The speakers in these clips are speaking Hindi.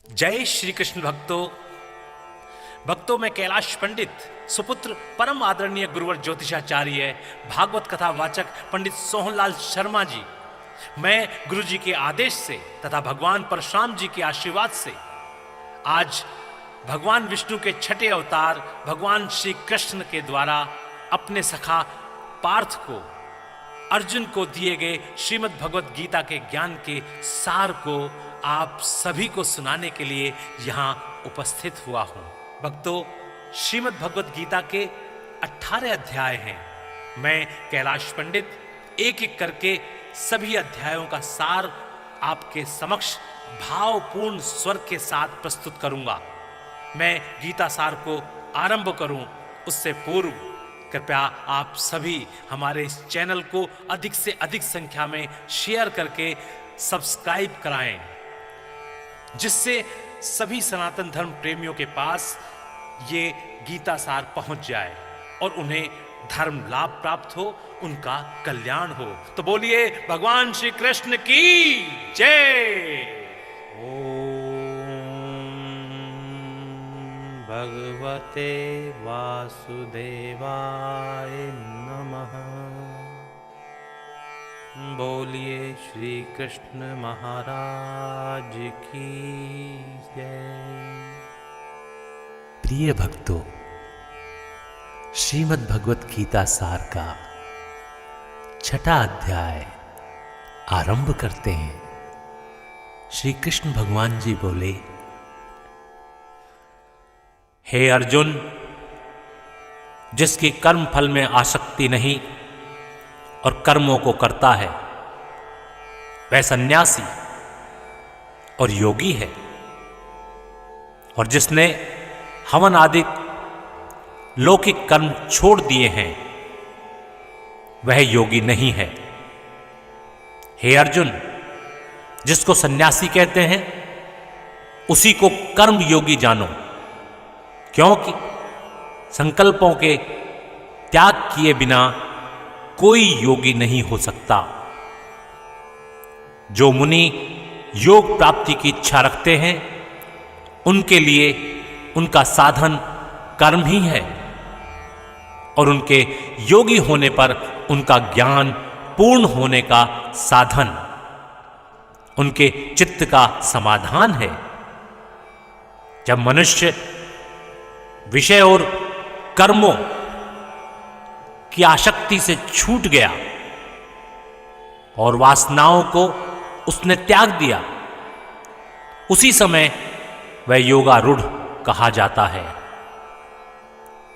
जय श्री कृष्ण भक्तों में कैलाश पंडित सुपुत्र परम आदरणीय गुरुवर ज्योतिषाचार्य भागवत कथा वाचक पंडित सोहनलाल शर्मा जी, मैं गुरु जी के आदेश से तथा भगवान परशुराम जी के आशीर्वाद से आज भगवान विष्णु के छठे अवतार भगवान श्री कृष्ण के द्वारा अपने सखा पार्थ को अर्जुन को दिए गए श्रीमद् भगवत गीता के ज्ञान के सार को आप सभी को सुनाने के लिए यहाँ उपस्थित हुआ हूँ। भक्तों, श्रीमद् भगवत गीता के 18 अध्याय हैं। मैं कैलाश पंडित एक एक करके सभी अध्यायों का सार आपके समक्ष भावपूर्ण स्वर के साथ प्रस्तुत करूंगा। मैं गीता सार को आरंभ करूं उससे पूर्व कृपया आप सभी हमारे इस चैनल को अधिक से अधिक संख्या में शेयर करके सब्सक्राइब कराएं, जिससे सभी सनातन धर्म प्रेमियों के पास ये गीता सार पहुंच जाए और उन्हें धर्म लाभ प्राप्त हो, उनका कल्याण हो। तो बोलिए भगवान श्री कृष्ण की जय। भगवते वासुदेवाय नमः। बोलिए श्री कृष्ण महाराज की जय। प्रिय भक्तों, श्रीमद् भगवत गीता सार का छठा अध्याय आरंभ करते हैं। श्री कृष्ण भगवान जी बोले, हे अर्जुन, जिसकी कर्म फल में आसक्ति नहीं और कर्मों को करता है वह सन्यासी और योगी है, और जिसने हवन आदि लौकिक कर्म छोड़ दिए हैं वह योगी नहीं है। हे अर्जुन, जिसको सन्यासी कहते हैं उसी को कर्म योगी जानो, क्योंकि संकल्पों के त्याग किए बिना कोई योगी नहीं हो सकता। जो मुनि योग प्राप्ति की इच्छा रखते हैं उनके लिए उनका साधन कर्म ही है, और उनके योगी होने पर उनका ज्ञान पूर्ण होने का साधन उनके चित्त का समाधान है। जब मनुष्य विषय और कर्मों की आसक्ति से छूट गया और वासनाओं को उसने त्याग दिया, उसी समय वह योगारूढ़ कहा जाता है।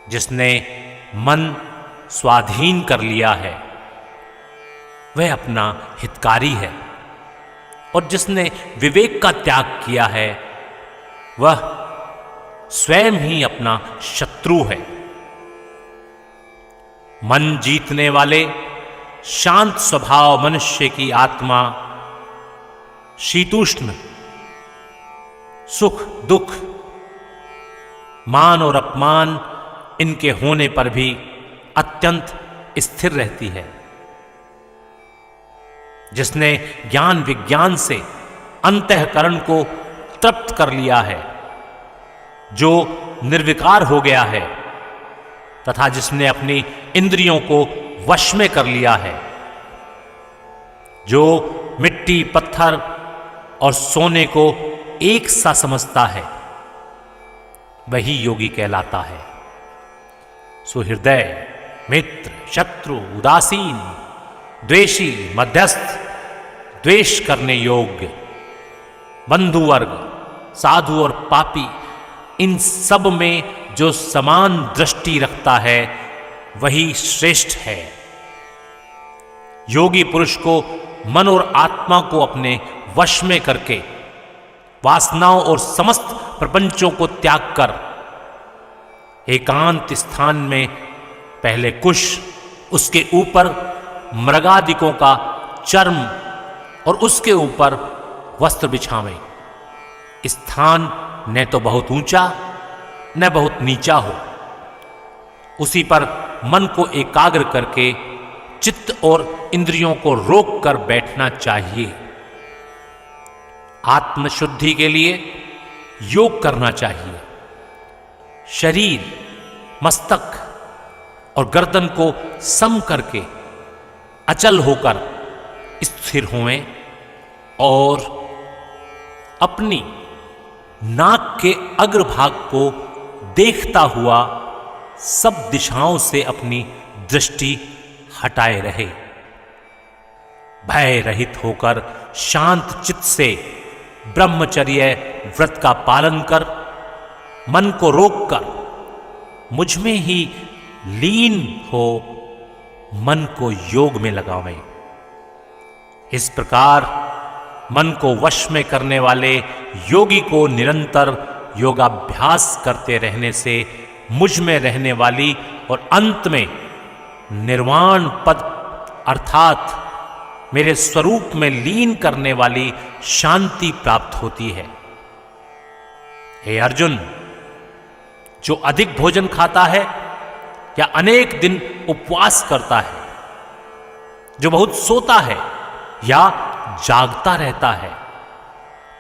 जिसने मन स्वाधीन कर लिया है वह अपना हितकारी है, और जिसने विवेक का त्याग किया है वह स्वयं ही अपना शत्रु है। मन जीतने वाले शांत स्वभाव मनुष्य की आत्मा शीतोष्ण सुख दुख मान और अपमान इनके होने पर भी अत्यंत स्थिर रहती है। जिसने ज्ञान विज्ञान से अंतःकरण को तृप्त कर लिया है, जो निर्विकार हो गया है, तथा जिसने अपनी इंद्रियों को वश में कर लिया है, जो मिट्टी पत्थर और सोने को एक सा समझता है, वही योगी कहलाता है। सुहृदय मित्र शत्रु उदासीन द्वेषी मध्यस्थ द्वेष करने योग्य बंधु वर्ग साधु और पापी, इन सब में जो समान दृष्टि रखता है वही श्रेष्ठ है। योगी पुरुष को मन और आत्मा को अपने वश में करके वासनाओं और समस्त प्रपंचों को त्याग कर एकांत स्थान में पहले कुश, उसके ऊपर मृगादिकों का चर्म और उसके ऊपर वस्त्र बिछावें। स्थान न तो बहुत ऊंचा न बहुत नीचा हो, उसी पर मन को एकाग्र करके चित्त और इंद्रियों को रोक कर बैठना चाहिए। आत्मशुद्धि के लिए योग करना चाहिए। शरीर, मस्तक और गर्दन को सम करके अचल होकर स्थिर होएं और अपनी नाक के अग्रभाग को देखता हुआ सब दिशाओं से अपनी दृष्टि हटाए रहे। भय रहित होकर शांत चित्त से ब्रह्मचर्य व्रत का पालन कर मन को रोककर मुझ में ही लीन हो मन को योग में लगावें। इस प्रकार मन को वश में करने वाले योगी को निरंतर योगाभ्यास करते रहने से मुझ में रहने वाली और अंत में निर्वाण पद अर्थात मेरे स्वरूप में लीन करने वाली शांति प्राप्त होती है। हे अर्जुन, जो अधिक भोजन खाता है या अनेक दिन उपवास करता है, जो बहुत सोता है या जागता रहता है,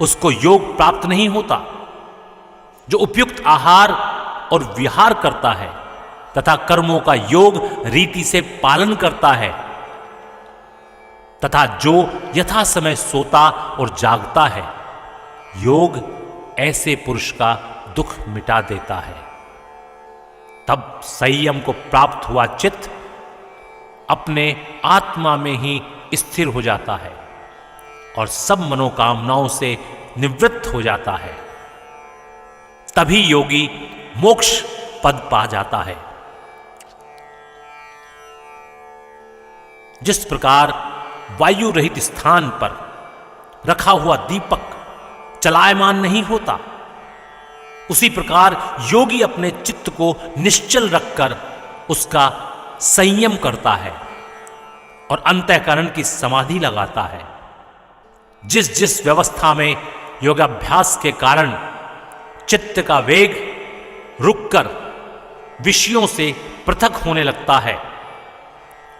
उसको योग प्राप्त नहीं होता। जो उपयुक्त आहार और विहार करता है तथा कर्मों का योग रीति से पालन करता है तथा जो यथा समय सोता और जागता है, योग ऐसे पुरुष का दुख मिटा देता है। तब संयम को प्राप्त हुआ चित्त अपने आत्मा में ही स्थिर हो जाता है और सब मनोकामनाओं से निवृत्त हो जाता है। तभी योगी मोक्ष पद पा जाता है। जिस प्रकार वायु रहित स्थान पर रखा हुआ दीपक चलायमान नहीं होता, उसी प्रकार योगी अपने चित्त को निश्चल रखकर उसका संयम करता है और अंतःकरण की समाधि लगाता है। जिस जिस व्यवस्था में योगाभ्यास के कारण चित्त का वेग रुककर विषयों से पृथक होने लगता है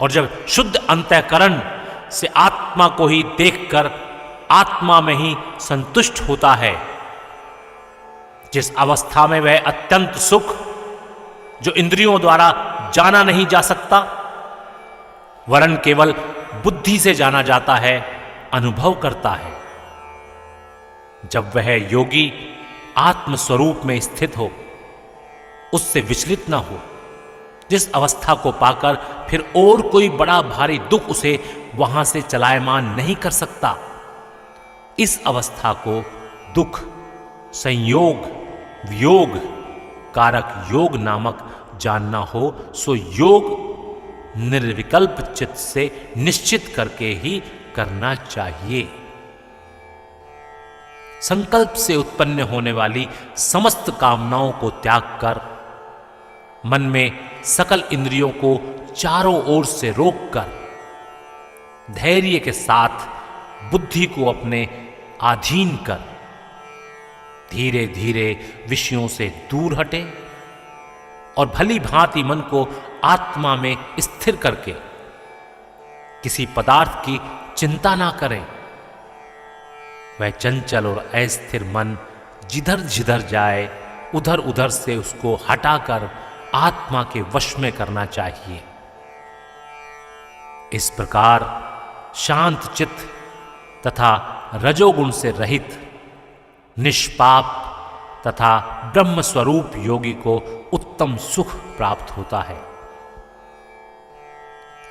और जब शुद्ध अंतःकरण से आत्मा को ही देखकर आत्मा में ही संतुष्ट होता है, जिस अवस्था में वह अत्यंत सुख जो इंद्रियों द्वारा जाना नहीं जा सकता वरन केवल बुद्धि से जाना जाता है, अनुभव करता है। जब वह योगी आत्म स्वरूप में स्थित हो, उससे विचलित न हो, जिस अवस्था को पाकर फिर और कोई बड़ा भारी दुख उसे वहां से चलायमान नहीं कर सकता, इस अवस्था को दुख संयोग वियोग कारक योग नामक जानना हो, सो योग निर्विकल्प चित्त से निश्चित करके ही करना चाहिए। संकल्प से उत्पन्न होने वाली समस्त कामनाओं को त्याग कर मन में सकल इंद्रियों को चारों ओर से रोककर धैर्य के साथ बुद्धि को अपने अधीन कर धीरे धीरे विषयों से दूर हटे और भली भांति मन को आत्मा में स्थिर करके किसी पदार्थ की चिंता ना करें। वह चंचल और अस्थिर मन जिधर जिधर जाए उधर उधर से उसको हटाकर आत्मा के वश में करना चाहिए। इस प्रकार शांत चित्त तथा रजोगुण से रहित निष्पाप तथा ब्रह्म स्वरूप योगी को उत्तम सुख प्राप्त होता है।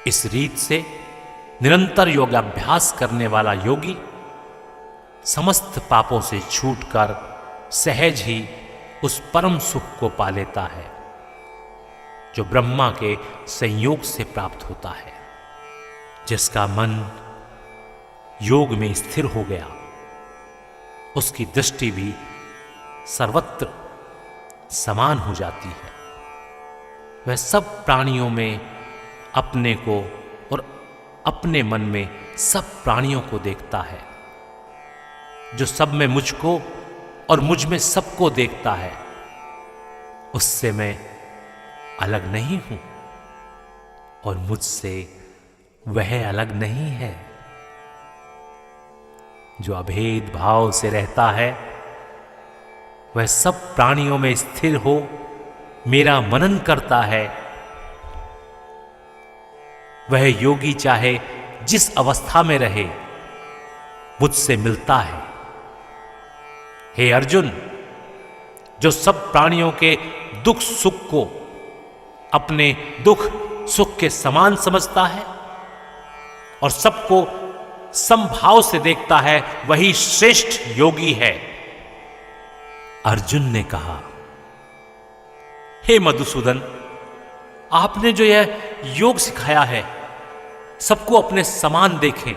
इस रीत से निरंतर योगाभ्यास करने वाला योगी समस्त पापों से छूटकर सहज ही उस परम सुख को पा लेता है जो ब्रह्मा के संयोग से प्राप्त होता है। जिसका मन योग में स्थिर हो गया, उसकी दृष्टि भी सर्वत्र समान हो जाती है। वह सब प्राणियों में अपने को और अपने मन में सब प्राणियों को देखता है। जो सब में मुझको और मुझ में सबको देखता है, उससे मैं अलग नहीं हूं और मुझसे वह अलग नहीं है। जो अभेद भाव से रहता है वह सब प्राणियों में स्थिर हो मेरा मनन करता है, वह योगी चाहे जिस अवस्था में रहे मुझसे मिलता है। हे अर्जुन, जो सब प्राणियों के दुख सुख को अपने दुख सुख के समान समझता है और सबको समभाव से देखता है, वही श्रेष्ठ योगी है। अर्जुन ने कहा, हे मधुसूदन, आपने जो यह योग सिखाया है, सबको अपने समान देखें,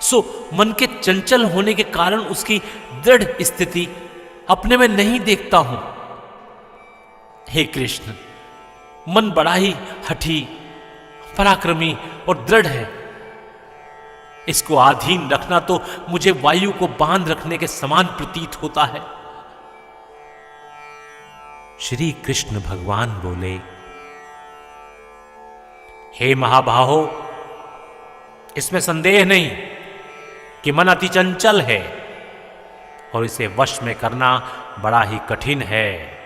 सो मन के चंचल होने के कारण उसकी दृढ़ स्थिति अपने में नहीं देखता हूं। हे कृष्ण, मन बड़ा ही हठी, पराक्रमी और दृढ़ है। इसको आधीन रखना तो मुझे वायु को बांध रखने के समान प्रतीत होता है। श्री कृष्ण भगवान बोले, हे महाबाहो, इसमें संदेह नहीं कि मन अति चंचल है और इसे वश में करना बड़ा ही कठिन है।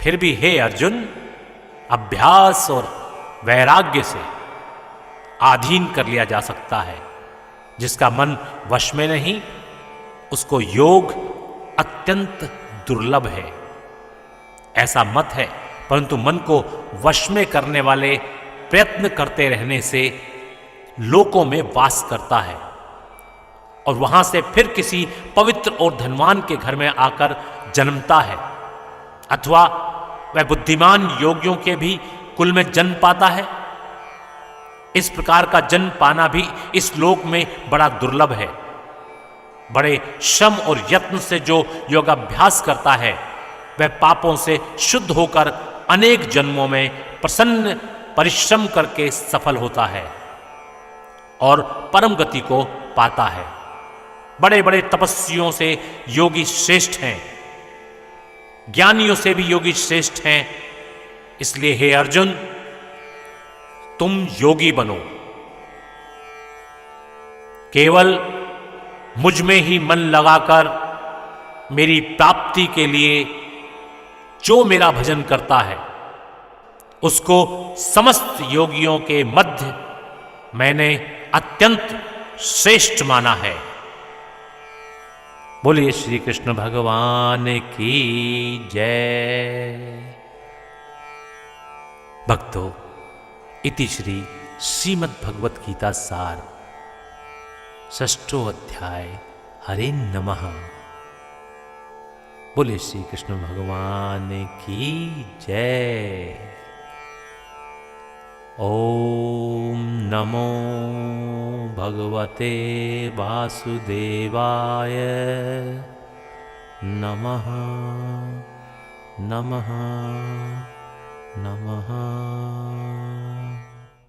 फिर भी हे अर्जुन, अभ्यास और वैराग्य से आधीन कर लिया जा सकता है। जिसका मन वश में नहीं, उसको योग अत्यंत दुर्लभ है, ऐसा मत है। परंतु मन को वश में करने वाले प्रयत्न करते रहने से लोकों में वास करता है और वहां से फिर किसी पवित्र और धनवान के घर में आकर जन्मता है, अथवा वह बुद्धिमान योगियों के भी कुल में जन्म पाता है। इस प्रकार का जन्म पाना भी इस लोक में बड़ा दुर्लभ है। बड़े श्रम और यत्न से जो योगाभ्यास करता है, वह पापों से शुद्ध होकर अनेक जन्मों में प्रसन्न परिश्रम करके सफल होता है और परम गति को पाता है। बड़े बड़े तपस्वियों से योगी श्रेष्ठ हैं, ज्ञानियों से भी योगी श्रेष्ठ हैं। इसलिए हे अर्जुन, तुम योगी बनो। केवल मुझ में ही मन लगाकर मेरी प्राप्ति के लिए जो मेरा भजन करता है, उसको समस्त योगियों के मध्य मैंने अत्यंत श्रेष्ठ माना है। बोलिए श्री कृष्ण भगवान की जय। भक्तों, इति श्री श्रीमद् भगवत गीता सार षष्ठो अध्याय। हरे नमः। बोले श्री कृष्ण भगवान की जय। ओम नमो भगवते वासुदेवाय नमः नमः नमः।